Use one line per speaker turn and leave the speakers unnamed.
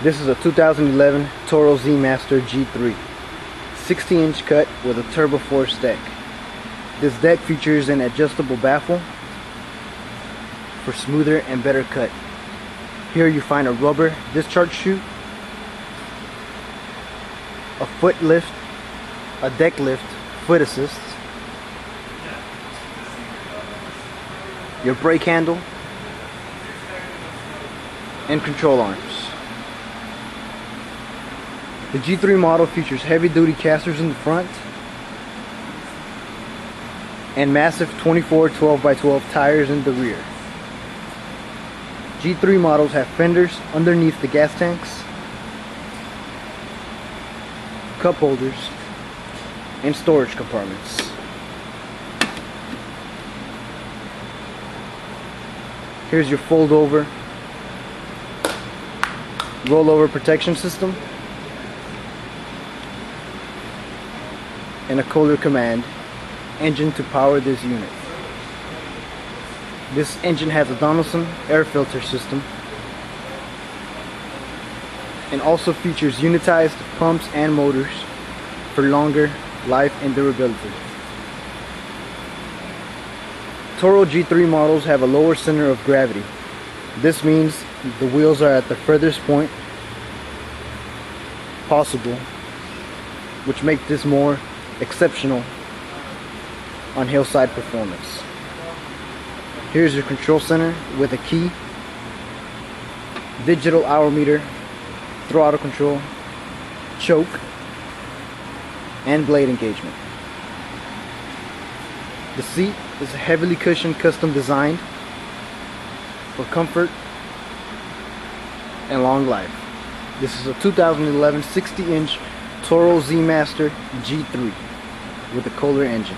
This is a 2011 Toro Z Master G3, 60-inch cut with a turbo force deck. This deck features an adjustable baffle for smoother and better cut. Here you find a rubber discharge chute, a foot lift, a deck lift, foot assist, your brake handle, and control arms. The G3 model features heavy-duty casters in the front and massive 24 12x12 tires in the rear. G3 models have fenders underneath the gas tanks, cup holders, and storage compartments. Here's your fold-over, rollover protection system, and a Kohler Command engine to power this unit. This engine has a Donaldson air filter system and also features unitized pumps and motors for longer life and durability. Toro G3 models have a lower center of gravity. This means the wheels are at the furthest point possible, which makes this more exceptional on hillside performance. Here's your control center with a key, digital hour meter, throttle control, choke, and blade engagement. The seat is heavily cushioned, custom designed for comfort and long life. This is a 2011 60-inch Toro Z Master G3 with a Kohler engine.